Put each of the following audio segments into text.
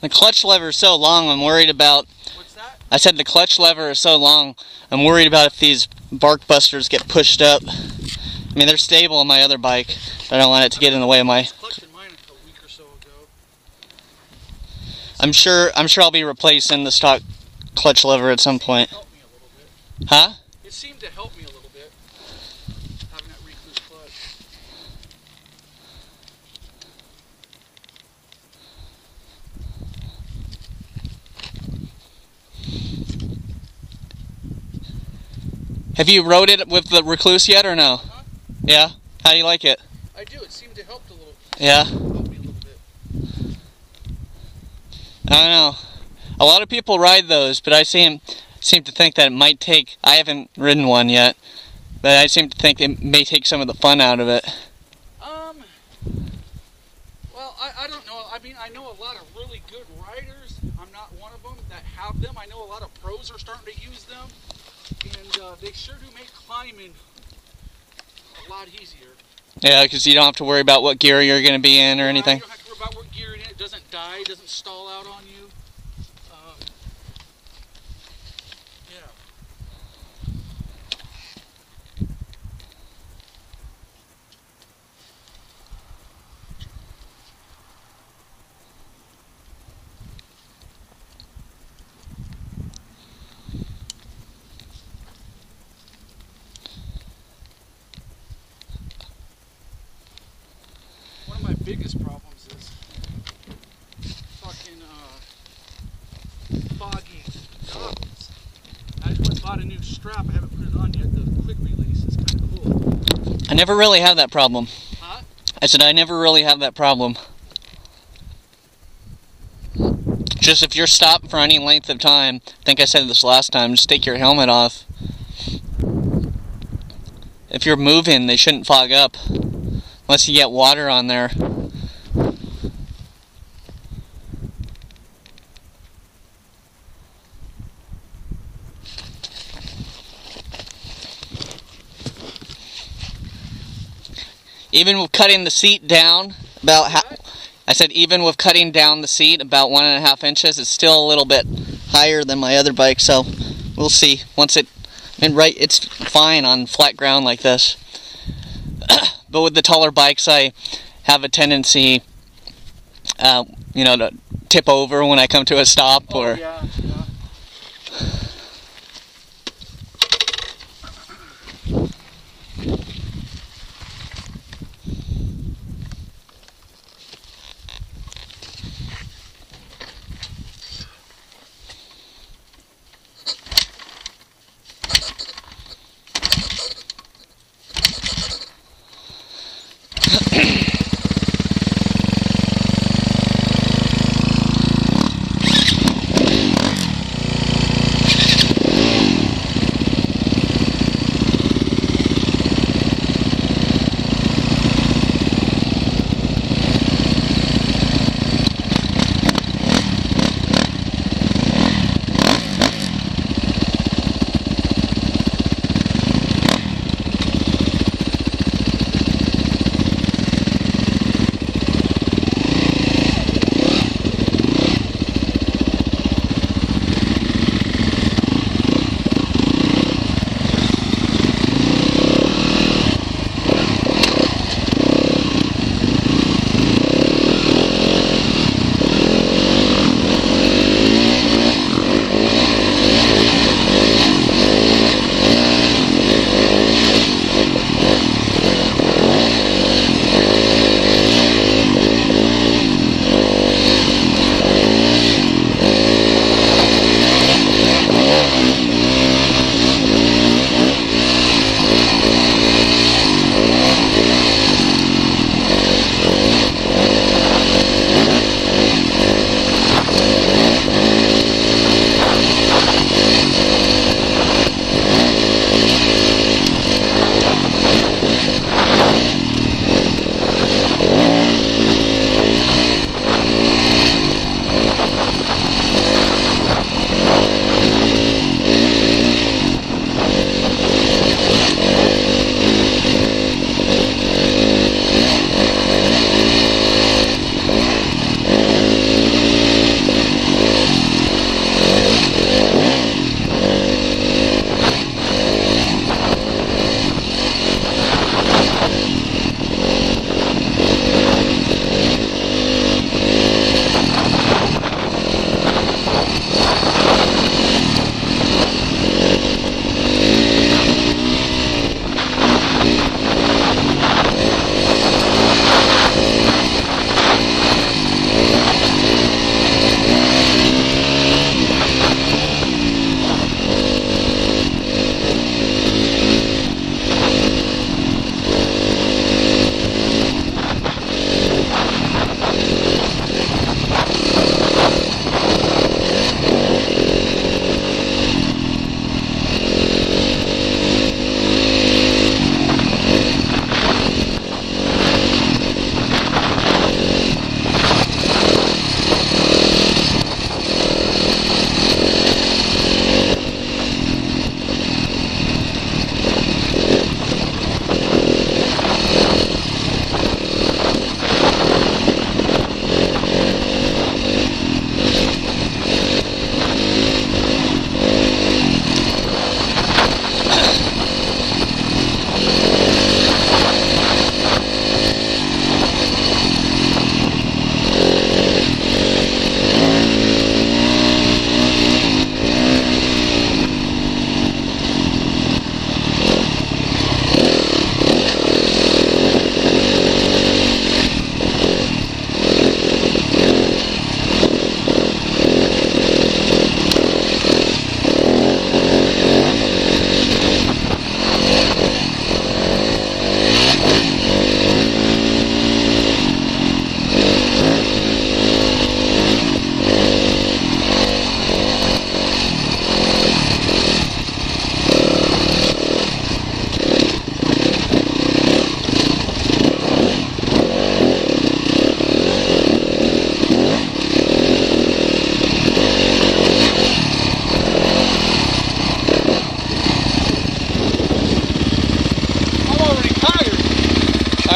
The clutch lever is so long, I'm worried about... What's that? I said the clutch lever is so long, I'm worried about if these bark busters get pushed up. I mean, they're stable on my other bike, but I don't want it to get in the way of my... Clutch in mine a week or so ago. I'm sure I'll be replacing the stock clutch lever at some point. Help me a little bit. Huh? It seemed to help me a little bit, having that recluse clutch. Have you rode it with the recluse yet or no? Huh? Yeah? How do you like it? I do. It seemed to help a little. Yeah? Help me a little bit. I don't know. A lot of people ride those, but I seem to think that it might take... I haven't ridden one yet, but I seem to think it may take some of the fun out of it. Well, I don't know. I mean, I know a lot of really good riders. I'm not one of them that have them. I know a lot of pros are starting to use them, and they sure do make climbing a lot easier. Yeah, because you don't have to worry about what gear you're going to be in or anything. You don't have to worry about what gear you're in. It doesn't die, it doesn't stall out on you. Yeah. One of my biggest problems is fucking foggy goggles. I just went and bought a new strap. I haven't put it on yet. The quick release is kind of cool. I never really have that problem. Huh? I said I never really have that problem. Just if you're stopped for any length of time, I think I said this last time, just take your helmet off. If you're moving, they shouldn't fog up. Unless you get water on there. Even with cutting the seat down about I said even with cutting down the seat about 1.5 inches, it's still a little bit higher than my other bike, so we'll see. Once it's fine on flat ground like this. But with the taller bikes, I have a tendency, to tip over when I come to a stop. Or Yeah.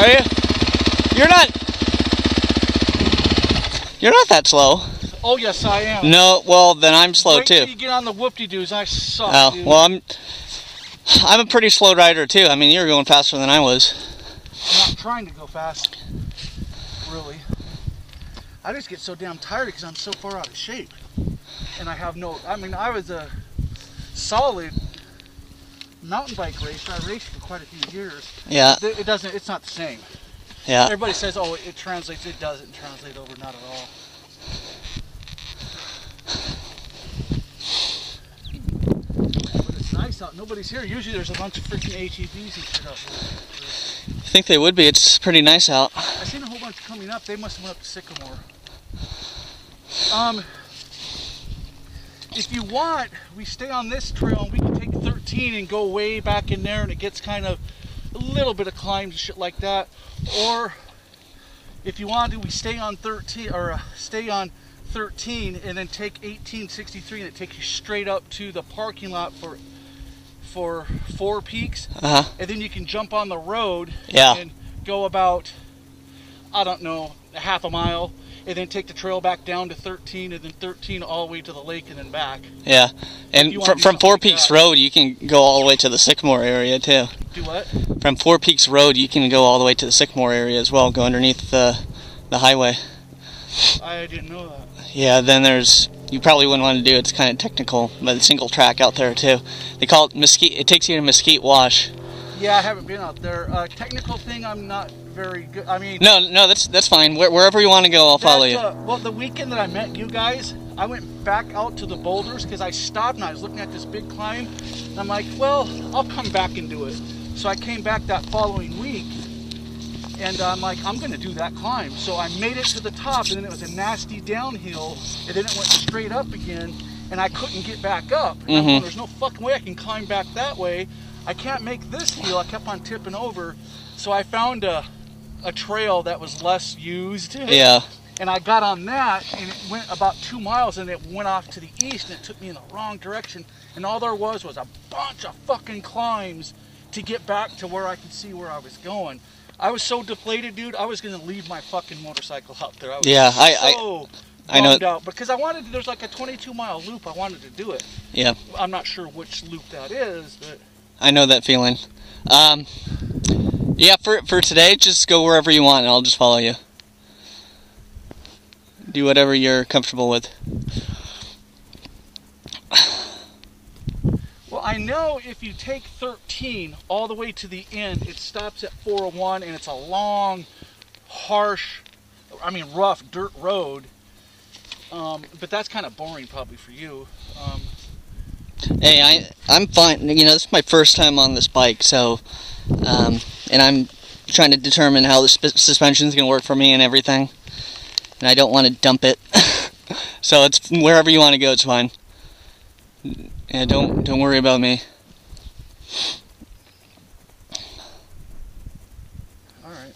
Are you? You're not that slow. Oh yes, I am. No, well then I'm slow Wait too. till you get on the whoop-de-doos. I suck, Oh, dude. well I'm a pretty slow rider too. I mean, you were going faster than I was. I'm not trying to go fast, really. I just get so damn tired because I'm so far out of shape. And I have no, I mean, I was a solid mountain bike racer. I raced for quite a few years. Yeah. It doesn't, it's not the same. Yeah. Everybody says, oh, it translates. It doesn't translate over, not at all. But it's nice out. Nobody's here. Usually there's a bunch of freaking ATVs and shit out here. I think they would be. It's pretty nice out. I seen a whole bunch coming up. They must have went up to Sycamore. If you want, we stay on this trail and we can take 13 and go way back in there, and it gets kind of a little bit of climbs and shit like that. Or if you want to, we stay on 13 or stay on 13 and then take 1863 and it takes you straight up to the parking lot for Four Peaks. Uh-huh. And then you can jump on the road Yeah. and go about, I don't know, a half a mile, and then take the trail back down to 13, and then 13 all the way to the lake and then back. Yeah. And from Four Peaks Road, you can go all the way to the Sycamore area too. Do what? From Four Peaks Road, you can go all the way to the Sycamore area as well. Go underneath the highway. I didn't know that. Yeah. Then you probably wouldn't want to do it. It's kind of technical, but it's single track out there too. They call it Mesquite. It takes you to Mesquite Wash. Yeah, I haven't been out there. Technical thing, I'm not very good. I mean, No, that's fine. Wherever you want to go, I'll follow you. Well, the weekend that I met you guys, I went back out to the boulders because I stopped and I was looking at this big climb. And I'm like, well, I'll come back and do it. So I came back that following week, and I'm like, I'm going to do that climb. So I made it to the top, and then it was a nasty downhill, and then it went straight up again, and I couldn't get back up. And I'm going, there's no fucking way I can climb back that way. I can't make this hill. I kept on tipping over. So I found a trail that was less used. Yeah. And I got on that, and it went about 2 miles, and it went off to the east, and it took me in the wrong direction. And all there was a bunch of fucking climbs to get back to where I could see where I was going. I was so deflated, dude. I was gonna leave my fucking motorcycle out there. I was I know. out because I wanted to, there's like a 22-mile loop. I wanted to do it. Yeah. I'm not sure which loop that is, but I know that feeling. Yeah, for today, just go wherever you want, and I'll just follow you. Do whatever you're comfortable with. well, I know if you take 13 all the way to the end, it stops at 401, and it's a long, harsh, rough dirt road. But that's kind of boring probably for you. Hey, I'm fine. You know, this is my first time on this bike, so, and I'm trying to determine how the suspension's gonna work for me and everything, and I don't want to dump it. So it's wherever you want to go, it's fine. Yeah, don't worry about me. All right.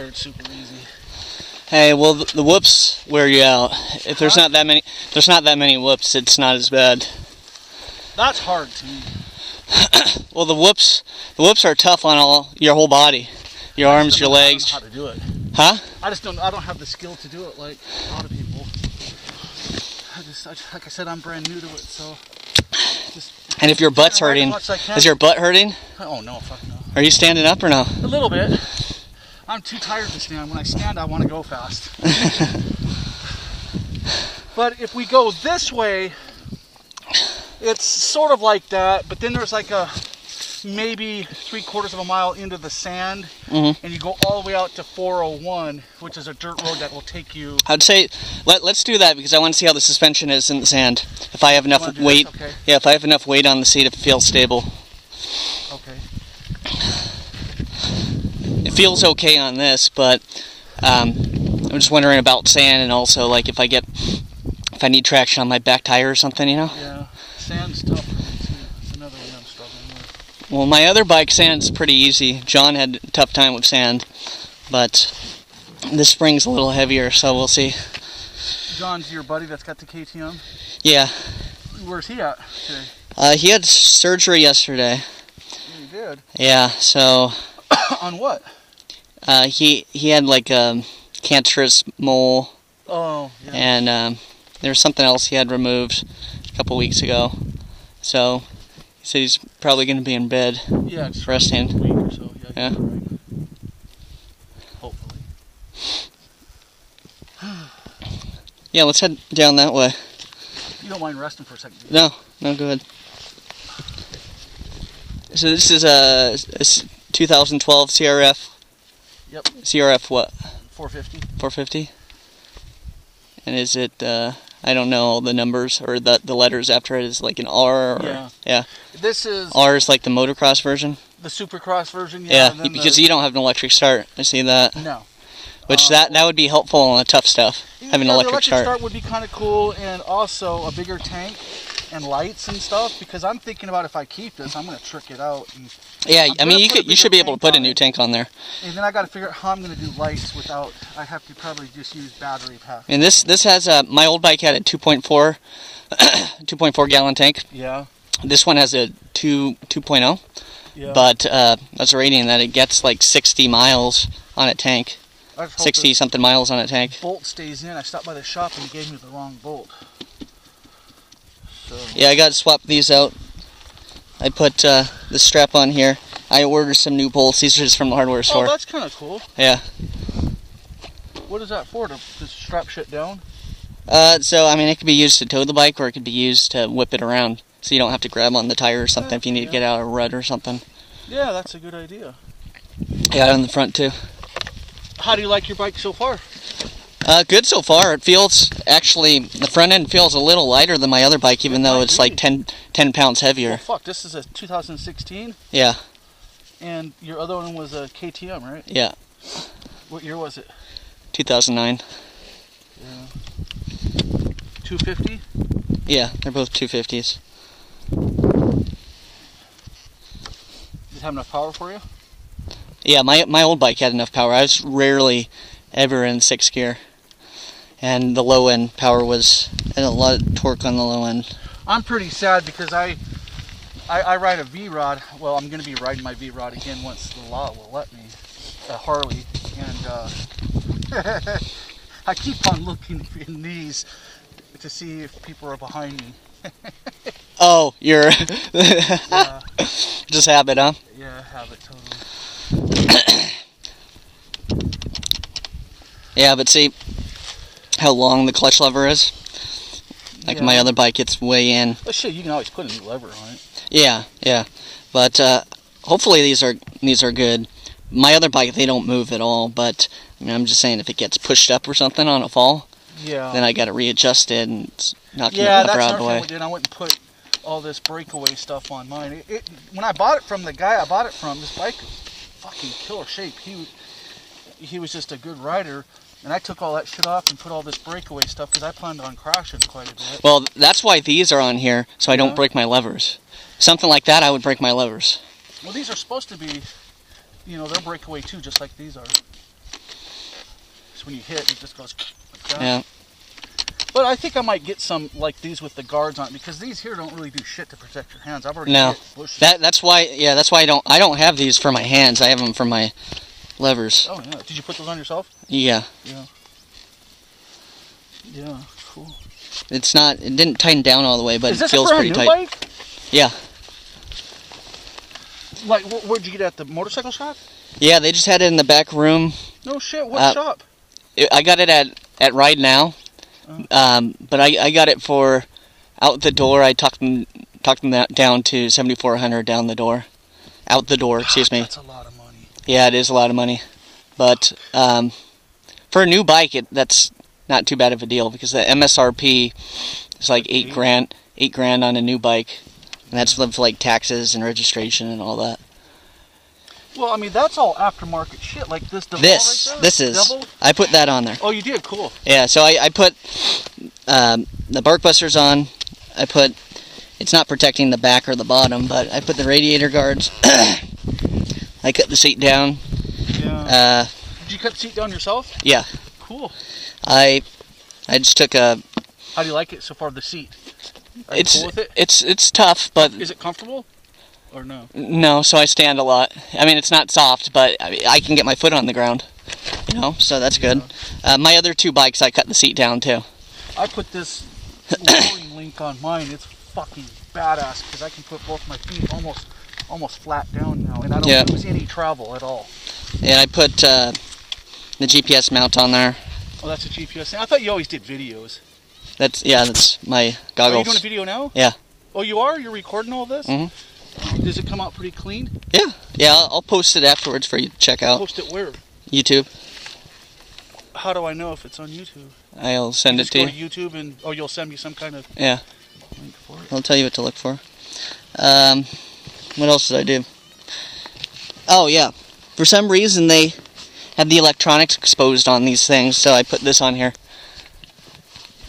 it's super easy. Hey, well, the whoops wear you out. If there's not that many whoops, it's not as bad. That's hard to me. Well, the whoops are tough on your whole body, your arms, your legs. I don't know how to do it. Huh? I don't have the skill to do it like a lot of people. Like I said, I'm brand new to it, so. And if your butt's hurting, is your butt hurting? Oh no, fuck no. Are you standing up or no? A little bit. I'm too tired to stand. When I stand, I want to go fast. But if we go this way, it's sort of like that, but then there's like a maybe 3/4 of a mile into the sand, and you go all the way out to 401, which is a dirt road that will take you. I'd say let's do that because I want to see how the suspension is in the sand. If I have enough weight, okay. Yeah, if I have enough weight on the seat, if it feels stable. Okay. It feels okay on this, but I'm just wondering about sand, and also like if I need traction on my back tire or something, you know. Yeah, sand's tough for me too. That's another one I'm struggling with. Well, my other bike, sand's pretty easy. John had a tough time with sand, but this spring's a little heavier, so we'll see. John's your buddy that's got the KTM? Yeah. Where's he at today? He had surgery yesterday. He did? Yeah, so... On what? He had like a cancerous mole. Oh, yeah. And there was something else he had removed a couple weeks ago. So he said he's probably going to be in bed, yeah, resting. A week or so. Yeah. Yeah. Right. Hopefully. Yeah, let's head down that way. You don't mind resting for a second? No, go ahead. So this is a 2012 CRF. Yep. CRF what? 450. 450. And is it? I don't know all the numbers or the letters after it. Is like an R. Or, yeah. This is R is like the motocross version. the Supercross version. Yeah, because you don't have an electric start. I see that. No. Which that would be helpful on the tough stuff. Having an electric start. The electric start would be kind of cool, and also a bigger tank and lights and stuff. Because I'm thinking about if I keep this, I'm gonna trick it out. And yeah, I mean you should be able to put a new tank on there. And then I got to figure out how I'm gonna do lights without. I have to probably just use battery pack. And this has my old bike had a 2.4 gallon tank. Yeah. This one has a 2.0. Yeah. But that's rating that it gets like 60 miles on a tank. 60 something miles on a tank. Bolt stays in. I stopped by the shop and he gave me the wrong bolt. So. Yeah, I got to swap these out. I put the strap on here. I ordered some new bolts. These are just from the hardware store. Oh, that's kind of cool. Yeah. What is that for? To strap shit down? So I mean, it could be used to tow the bike, or it could be used to whip it around, so you don't have to grab on the tire or something if you need to get out a rut or something. Yeah, that's a good idea. Yeah, on the front too. How do you like your bike so far? Good so far. It feels, actually, the front end feels a little lighter than my other bike, even though it's like 10 pounds heavier. Well, fuck, this is a 2016? Yeah. And your other one was a KTM, right? Yeah. What year was it? 2009. Yeah. 250? Yeah, they're both 250s. Does it have enough power for you? Yeah, my old bike had enough power. I was rarely ever in 6th gear. And the low end power was, and a lot of torque on the low end. I'm pretty sad because I ride a V-Rod. Well, I'm going to be riding my V-Rod again once the law will let me. A Harley. And I keep on looking in these to see if people are behind me. Oh, you're... Yeah. Just habit, huh? Yeah, habit, totally. Yeah, but see how long the clutch lever is? Like my other bike, it's way in. Oh shit, you can always put a new lever on it. Yeah. But hopefully these are good. My other bike, they don't move at all, but I mean, I'm just saying if it gets pushed up or something on a fall, then I got to readjust it and knock the lever out of the way. I went and put all this breakaway stuff on mine. When I bought it from the guy I bought it from, this bike was fucking killer shape. He was just a good rider. And I took all that shit off and put all this breakaway stuff because I planned on crashing quite a bit. Well, that's why these are on here, so I don't break my levers. Something like that, I would break my levers. Well, these are supposed to be, they're breakaway too, just like these are. because when you hit, it just goes like that. Yeah. But I think I might get some like these with the guards on it, because these here don't really do shit to protect your hands. I've already hit bushes. That's why I don't have these for my hands. I have them for my levers. Oh yeah. Did you put those on yourself? Yeah. Yeah. Yeah. Cool. It didn't tighten down all the way, but it feels a pretty brand tight. new bike? Yeah. Like, where'd you get it, at the motorcycle shop? Yeah, they just had it in the back room. No shit. What shop? I got it at Ride Now. But I got it for out the door. I talked them down to 7,400 down the door. Out the door, excuse me. That's a lot of money. Yeah, it is a lot of money. But for a new bike, that's not too bad of a deal, because the MSRP is like $8 grand on a new bike. And that's for like taxes and registration and all that. Well, I mean, that's all aftermarket shit. Like this Devil This right there? this is. Devil? I put that on there. Oh, you did? Cool. Yeah, so I put the bark busters on. I put, it's not protecting the back or the bottom, but I put the radiator guards. I cut the seat down. Yeah. Did you cut the seat down yourself? Yeah. Cool. I just took a. How do you like it so far? The seat. Are you cool with it? It's tough, but is it comfortable? Or no? No, so I stand a lot. I mean, it's not soft, but I can get my foot on the ground. You know, so that's good. My other two bikes, I cut the seat down too. I put this lowering link on mine. It's fucking badass, because I can put both my feet almost flat down now, and I don't lose any travel at all. Yeah, I put the GPS mount on there. Oh, that's a GPS thing. I thought you always did videos. That's my goggles. Are you doing a video now? Yeah. Oh, you are? You're recording all this? Mm-hmm. Does it come out pretty clean? Yeah. Yeah, I'll post it afterwards for you to check out. Post it where? YouTube. How do I know if it's on YouTube? I'll send it to you. Go to YouTube and you'll send me some kind of link for it. I'll tell you what to look for. What else did I do? Oh yeah, for some reason they had the electronics exposed on these things, so I put this on here.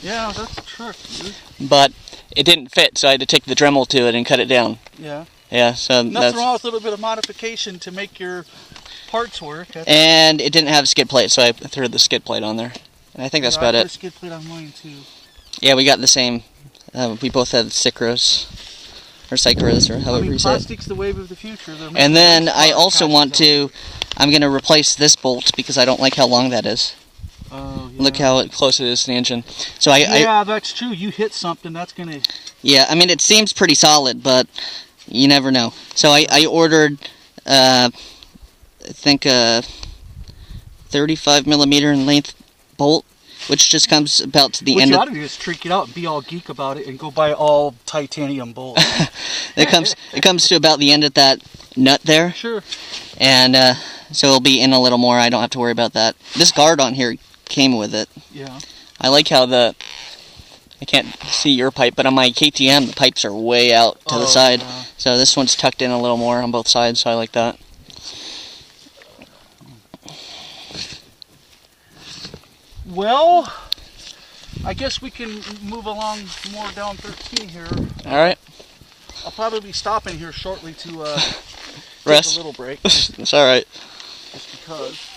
Yeah, that's a trick, dude. But it didn't fit, so I had to take the Dremel to it and cut it down. Yeah. Yeah, so nothing wrong with a little bit of modification to make your parts work. And it didn't have a skid plate, so I threw the skid plate on there. And I think that's about I put it. a skid plate on mine too. Yeah, we got the same. We both had Sycros, or Sycros, or however you say it. Plastic's the wave of the future. And then I also want to. I'm going to replace this bolt because I don't like how long that is. Oh, yeah. Look how close it is to the engine. So yeah, that's true. You hit something, that's gonna. Yeah, I mean it seems pretty solid, but you never know. So I ordered, I think a 35 millimeter in length bolt, which just comes about to the end. What you ought to do is trick it out and be all geek about it and go buy all titanium bolts. It comes to about the end of that nut there. Sure. And so it'll be in a little more. I don't have to worry about that. This guard on here came with it. Yeah. I like how I can't see your pipe, but on my KTM the pipes are way out to the side. Yeah. So this one's tucked in a little more on both sides, so I like that. Well, I guess we can move along more down 13 here. Alright. I'll probably be stopping here shortly to rest. Take a little break. It's alright. Just because.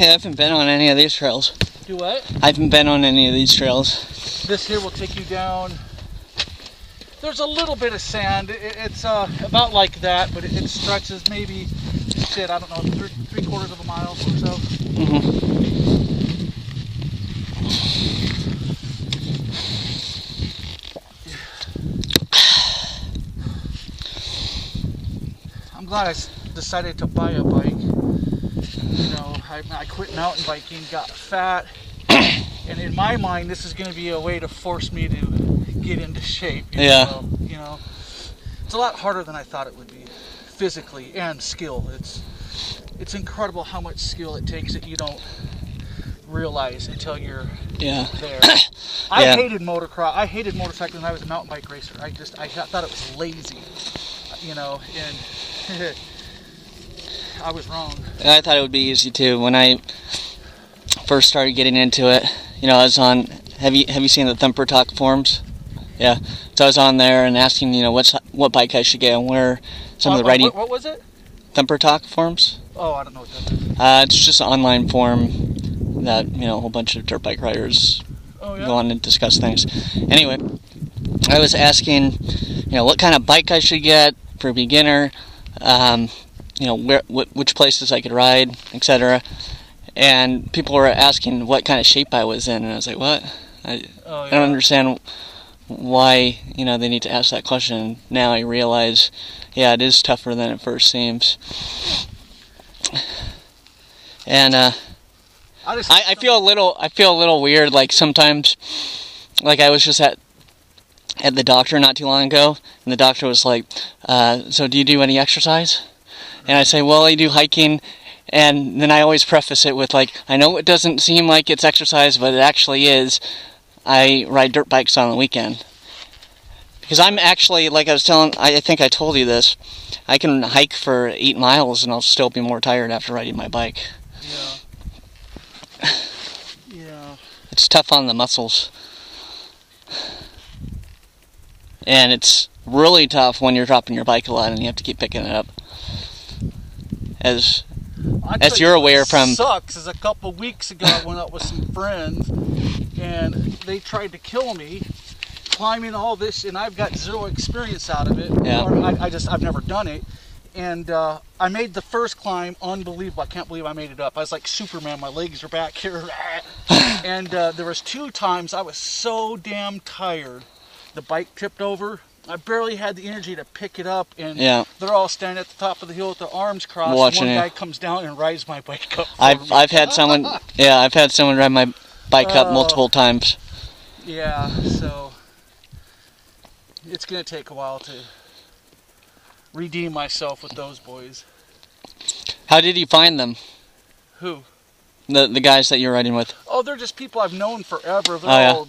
Yeah, I haven't been on any of these trails. Do what? I haven't been on any of these trails. This here will take you down. There's a little bit of sand. It's about like that, but it stretches maybe, shit, I don't know, three-quarters of a mile or so. I'm glad I decided to buy a bike. You know, I quit mountain biking, got fat, and in my mind, this is going to be a way to force me to get into shape. Yeah. You know, it's a lot harder than I thought it would be, physically and skill. It's incredible how much skill it takes that you don't realize until you're there. I hated motocross. I hated motorcycling when I was a mountain bike racer. I thought it was lazy, you know, and I was wrong. I thought it would be easy too. When I first started getting into it, you know, I was on. Have you seen the Thumper Talk forums? Yeah. So I was on there and asking, you know, what bike I should get and where some of the riding. What was it? Thumper Talk forums. Oh, I don't know what that is. It's just an online forum that, you know, a whole bunch of dirt bike riders go on and discuss things. Anyway, I was asking, you know, what kind of bike I should get for a beginner. You know, which places I could ride, etc. And people were asking what kind of shape I was in, and I was like, what? I don't understand why, you know, they need to ask that question. Now I realize, yeah, it is tougher than it first seems. And I feel a little weird, like sometimes, like I was just at the doctor not too long ago, and the doctor was like, so do you do any exercise? And I say, well, I do hiking, and then I always preface it with, like, I know it doesn't seem like it's exercise, but it actually is. I ride dirt bikes on the weekend. Because I'm actually, like I was telling, I think I told you this, I can hike for 8 miles and I'll still be more tired after riding my bike. Yeah. Yeah. It's tough on the muscles. And it's really tough when you're dropping your bike a lot and you have to keep picking it up. As you're aware from... sucks is a couple weeks ago I went out with some friends and they tried to kill me climbing all this, and I've got zero experience out of it. Yeah. Or I've never done it. And I made the first climb unbelievable. I can't believe I made it up. I was like Superman. My legs are back here. And there was 2 times I was so damn tired. The bike tipped over. I barely had the energy to pick it up, and they're all standing at the top of the hill with their arms crossed. Watching one you. guy comes down and rides my bike up. I've had someone ride my bike up multiple times. Yeah, so it's gonna take a while to redeem myself with those boys. How did you find them? Who? The guys that you're riding with. Oh, they're just people I've known forever. They're all.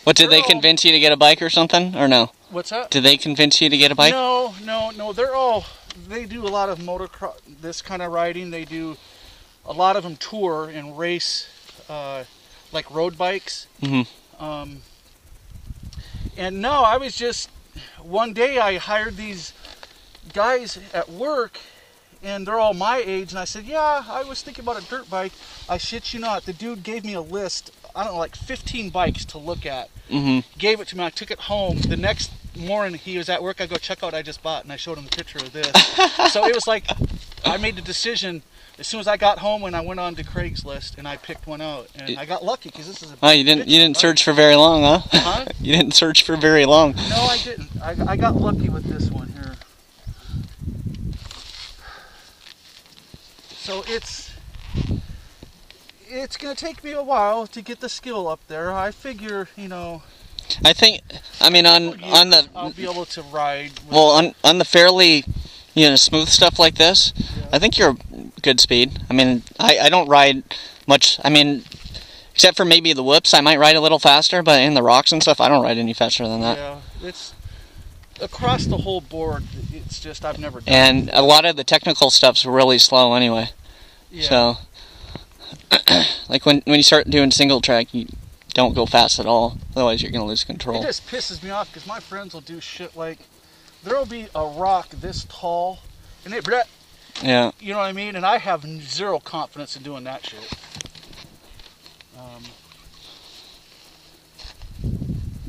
What, did they convince you to get a bike or something, or no? What's that? Did they convince you to get a bike? No. They do a lot of motocross, this kind of riding. They do, a lot of them tour and race, like road bikes. Mm-hmm. And no, I was just, one day I hired these guys at work, and they're all my age. And I said, yeah, I was thinking about a dirt bike. I shit you not, the dude gave me a list, I don't know, like 15 bikes to look at. Gave it to me, I took it home. The next morning he was at work, I go, check out what I just bought, and I showed him the picture of this. So it was like, I made the decision as soon as I got home when I went on to Craigslist and I picked one out, and I got lucky because this is a. Oh, you didn't search for very long, huh? Huh? You didn't search for very long. No, I didn't. I got lucky with this one here. So it's gonna take me a while to get the skill up there. I figure, you know. I think, I mean, on the. I'll be able to ride. Well, on the fairly, smooth stuff like this, yeah. I think you're good speed. I mean, I don't ride much. I mean, except for maybe the whoops, I might ride a little faster, but in the rocks and stuff, I don't ride any faster than that. Yeah, it's across the whole board. It's just I've never done. And a lot of the technical stuff's really slow anyway. Yeah. So, like when you start doing single track, you don't go fast at all. Otherwise, you're gonna lose control. It just pisses me off because my friends will do shit like there'll be a rock this tall, and it. Yeah. You know what I mean? And I have zero confidence in doing that shit.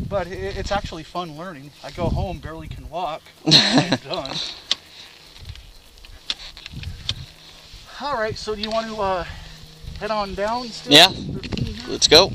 But it's actually fun learning. I go home, barely can walk. I'm done. All right, so do you want to head on down still? Yeah, let's go.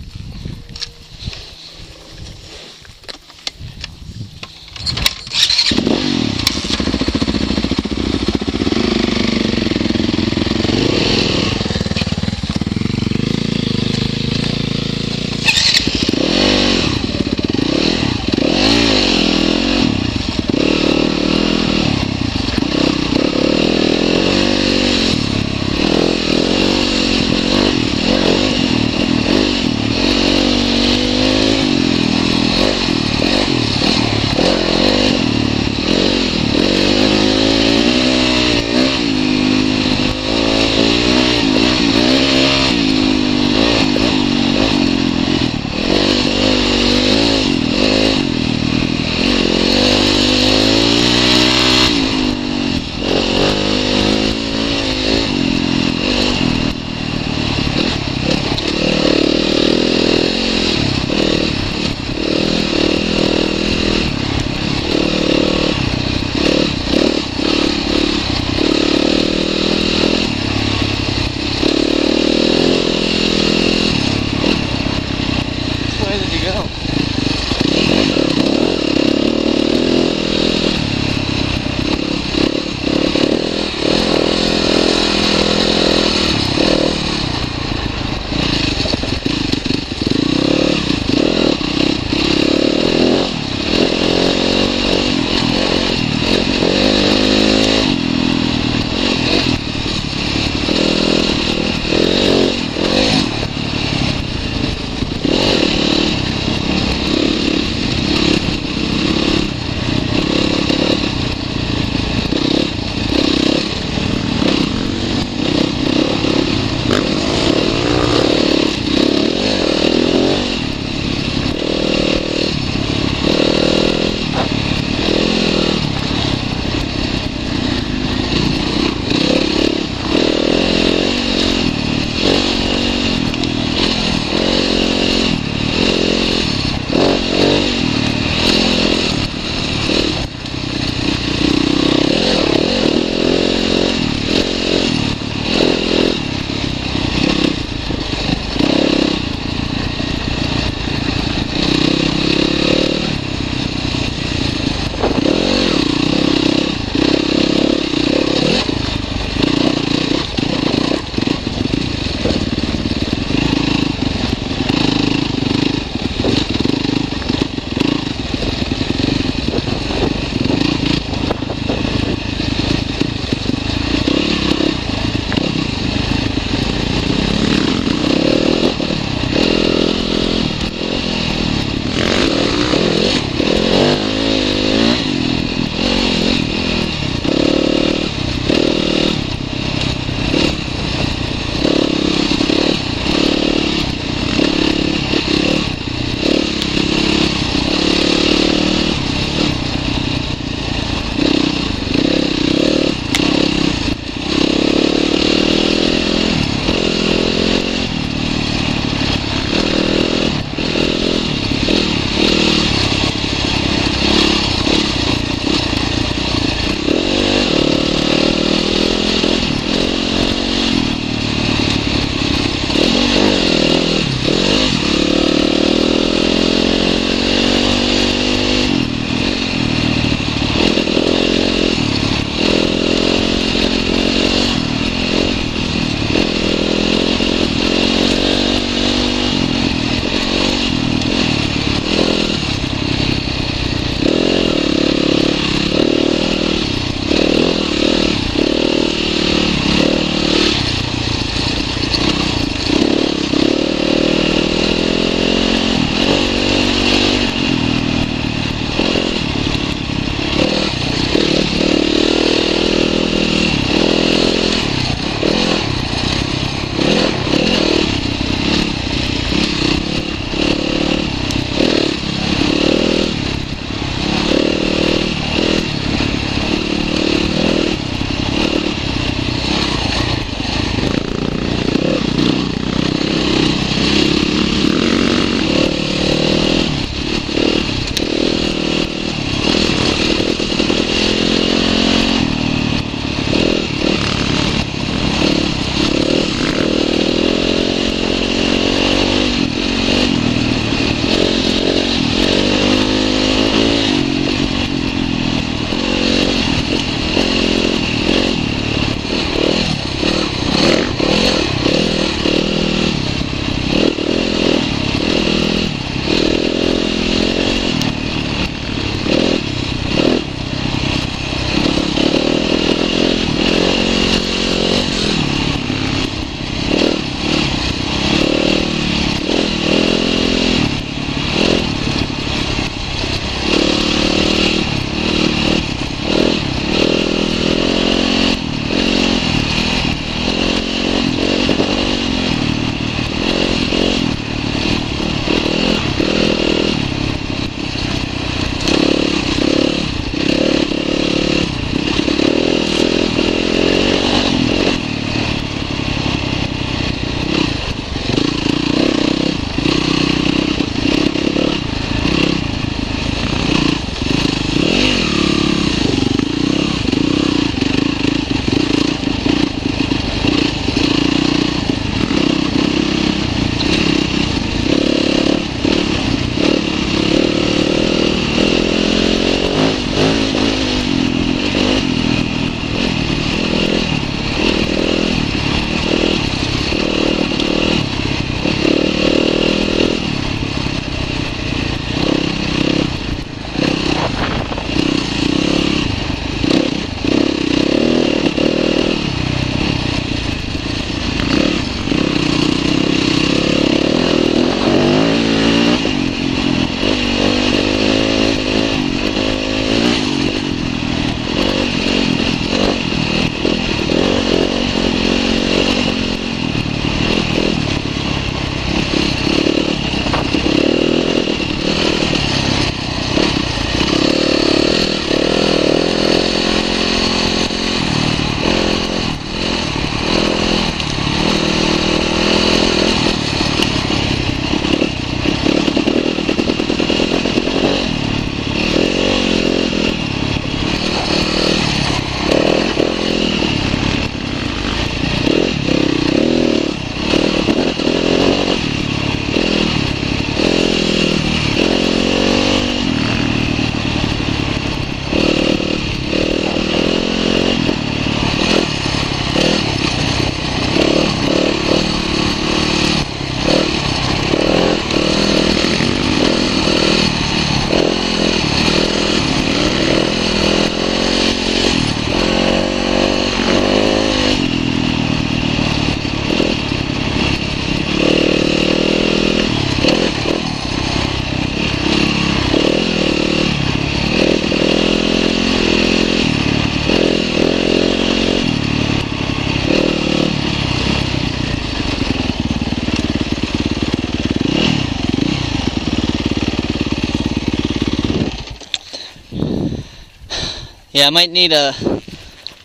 Yeah, I might need a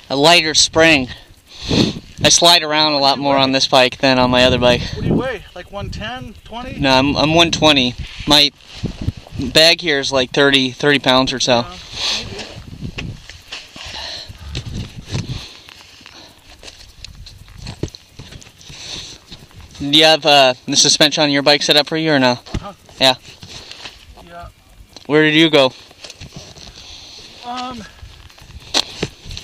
lighter spring. I slide around a lot more on this bike than on my other bike. What do you weigh? Like 110, 20? No, I'm 120. My bag here is like 30 pounds or so. Maybe. Do you have the suspension on your bike set up for you or no? Uh-huh. Yeah. Yeah. Where did you go?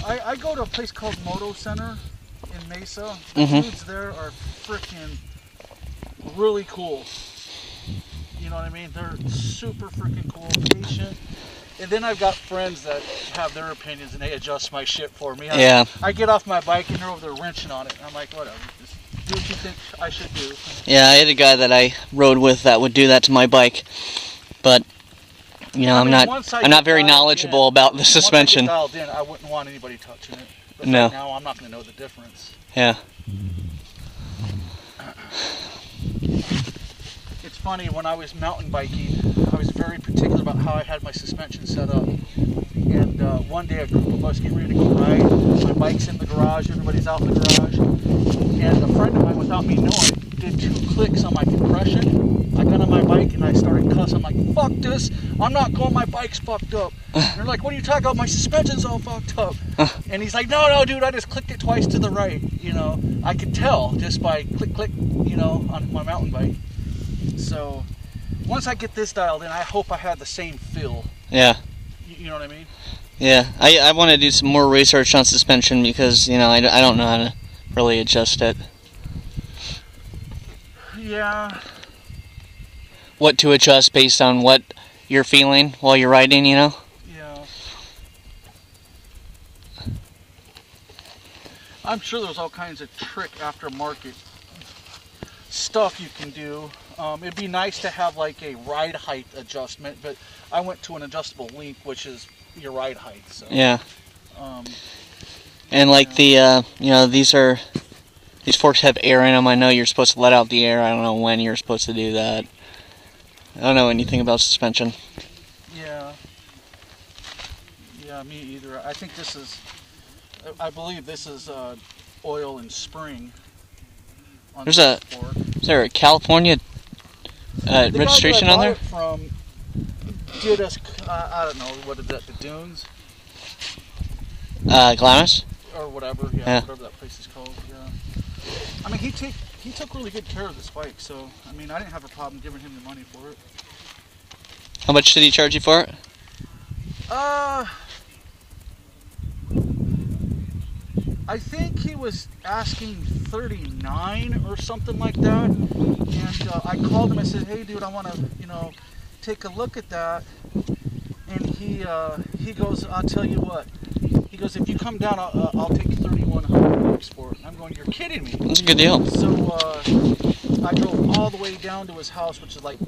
I go to a place called Moto Center in Mesa. The Mhm. dudes there are freaking really cool. You know what I mean? They're super freaking cool, patient. And then I've got friends that have their opinions and they adjust my shit for me. Yeah. I get off my bike and they're over there wrenching on it. And I'm like, whatever. Just do what you think I should do. Yeah, I had a guy that I rode with that would do that to my bike, but you know, I'm not very knowledgeable about the suspension. Once I get dialed in, I wouldn't want anybody touching it. But No. right now, I'm not going to know the difference. Yeah. It's funny, when I was mountain biking, I was very particular about how I had my suspension set up. And one day a group of us getting ready to go ride, my bike's in the garage, everybody's out in the garage, and a friend of mine, without me knowing, did 2 clicks on my compression. I got on my bike and I started cussing. I'm like, fuck this, I'm not going, my bike's fucked up. And they're like, what are you talking about? My suspension's all fucked up. And he's like, no, dude, I just clicked it twice to the right. You know, I could tell just by click, you know, on my mountain bike. So once I get this dialed in, I hope I have the same feel. Yeah. You know what I mean? Yeah. I want to do some more research on suspension because, you know, I don't know how to really adjust it. Yeah. What to adjust based on what you're feeling while you're riding, you know? Yeah. I'm sure there's all kinds of trick aftermarket stuff you can do. It'd be nice to have like a ride height adjustment, but I went to an adjustable link, which is your ride height. So. Yeah. And like the, you know, these forks have air in them. I know you're supposed to let out the air. I don't know when you're supposed to do that. I don't know anything about suspension. Yeah. Yeah, me either. I think this is, I believe this is oil and spring. On Is there a California registration on there? From did us, I don't know, what is that, the Dunes? Glamis? Or whatever, yeah, whatever that place is called, yeah. I mean, he took really good care of this bike, so, I mean, I didn't have a problem giving him the money for it. How much did he charge you for it? I think he was asking $39 or something like that, and I called him. I said, "Hey, dude, I want to, you know, take a look at that." And he goes, "I'll tell you what." He goes, "If you come down, I'll take $3,100 for it." I'm going, "You're kidding me." That's a good deal. So I drove all the way down to his house, which is like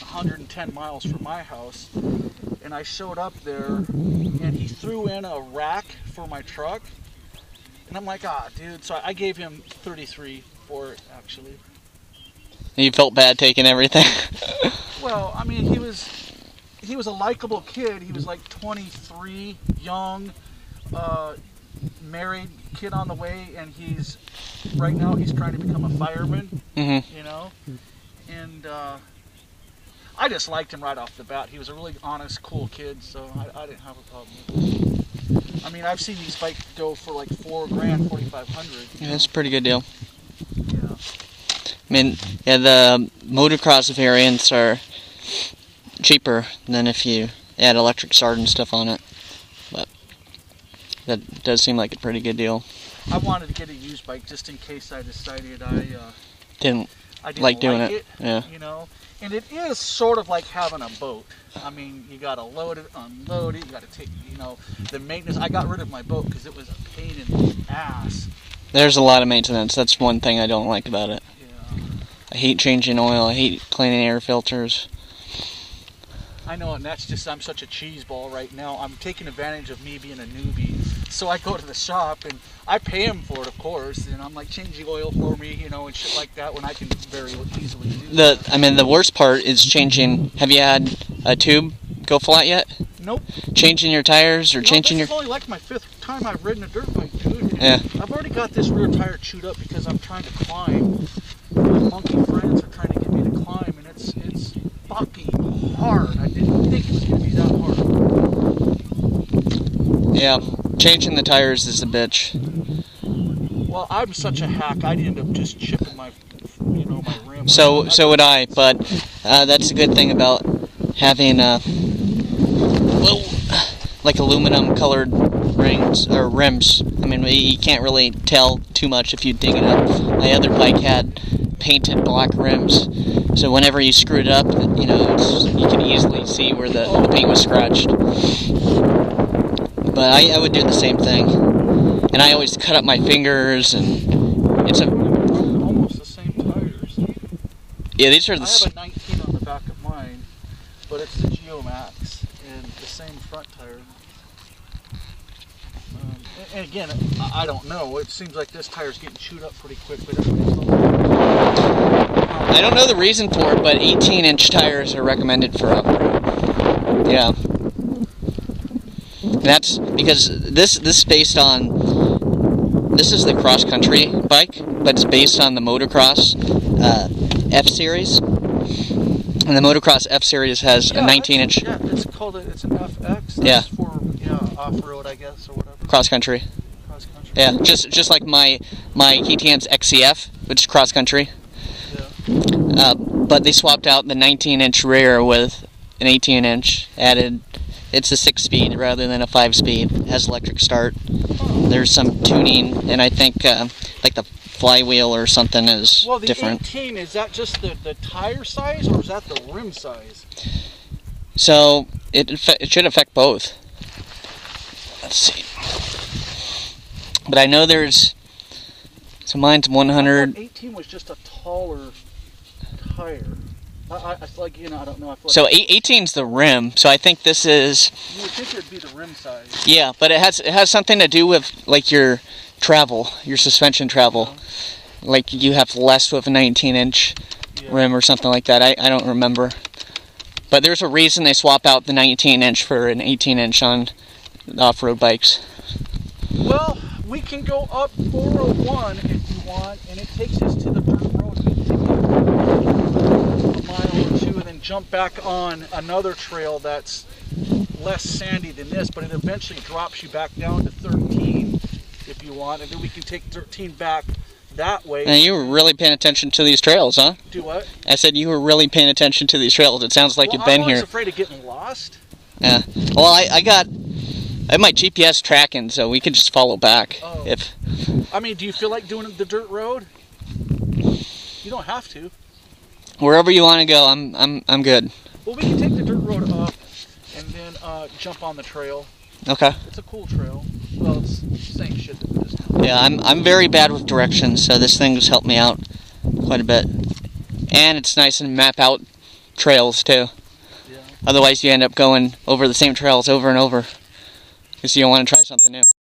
110 miles from my house, and I showed up there, and he threw in a rack for my truck. And I'm like, dude. So I gave him $33 for it, actually. You felt bad taking everything? Well, I mean, he was a likable kid. He was like 23, young, married, kid on the way, and right now he's trying to become a fireman. Mm-hmm. You know, and I just liked him right off the bat. He was a really honest, cool kid, so I didn't have a problem with it. I mean, I've seen these bikes go for like $4,000, $4,500. Yeah, that's a pretty good deal. Yeah. I mean, yeah, the motocross variants are cheaper than if you add electric start and stuff on it. But that does seem like a pretty good deal. I wanted to get a used bike just in case I decided I Didn't like doing it. Yeah. You know, and it is sort of like having a boat. I mean, you got to load it, unload it. You got to take, you know, the maintenance. I got rid of my boat because it was a pain in the ass. There's a lot of maintenance. That's one thing I don't like about it. Yeah. I hate changing oil. I hate cleaning air filters. I know, and that's just, I'm such a cheeseball right now. I'm taking advantage of me being a newbie. So I go to the shop, and I pay him for it, of course, and I'm like, change the oil for me, you know, and shit like that, when I can very easily do that. I mean, the worst part is changing. Have you had a tube go flat yet? Nope. changing your tires or changing this your... is only like my 5th time I've ridden a dirt bike, dude. Yeah. I've already got this rear tire chewed up because I'm trying to climb. My monkey friends are trying to get me to climb, and it's fucking hard. I didn't think it was going to be that hard. Yeah, changing the tires is a bitch. Well, I'm such a hack, I'd end up just chipping my, my rim. So would I, but that's a good thing about having like aluminum colored rings or rims. I mean, you can't really tell too much if you dig it up. My other bike had painted black rims, so whenever you screw it up, you can easily see where the paint was scratched. But I would do the same thing, and I always cut up my fingers, and it's almost the same tires. Yeah, these are the... I have a 19 on the back of mine, but it's the Geomax and the same front tire. And again, I don't know. It seems like this tire's getting chewed up pretty quick, but I don't know the reason for it, but 18-inch tires are recommended for off-road. Yeah. That's because this is based on... This is the cross-country bike, but it's based on the motocross F-Series. And the motocross F-Series has a 19-inch... Yeah, it's an FX. That's for off-road, I guess, or whatever. Cross-country. Cross-country. Yeah, just like my KTM's XCF, which is cross-country. Yeah. But they swapped out the 19-inch rear with an 18-inch. Added... It's a 6-speed rather than a 5-speed. It has electric start. There's some tuning, and I think like the flywheel or something is different. Well, the 18, is that just the tire size, or is that the rim size? So it should affect both. Let's see. But I know there's... So mine's 100... 18 was just a taller tire. I like, I don't know. I feel like so 18's the rim, so I think this is... You would think it would be the rim size. Yeah, but it has something to do with, like, your travel, your suspension travel. Yeah. Like, you have less with a 19-inch rim or something like that. I don't remember. But there's a reason they swap out the 19-inch for an 18-inch on off-road bikes. Well, we can go up 401 if you want, and it takes us to the dirt road. We can take a mile or two and then jump back on another trail that's less sandy than this, but it eventually drops you back down to 13 if you want, and then we can take 13 back that way. And you were really paying attention to these trails, huh? Do what? I said you were really paying attention to these trails. It sounds like you've been here. I was afraid of getting lost. Yeah. Well, I have my GPS tracking, so we could just follow back. Oh. I mean, do you feel like doing the dirt road? You don't have to. Wherever you want to go, I'm good. Well, we can take the dirt road up and then jump on the trail. Okay. It's a cool trail. Well, it's the same shit that we just did. Yeah, I'm very bad with directions, so this thing has helped me out quite a bit. And it's nice to map out trails too. Yeah. Otherwise, you end up going over the same trails over and over because you don't want to try something new.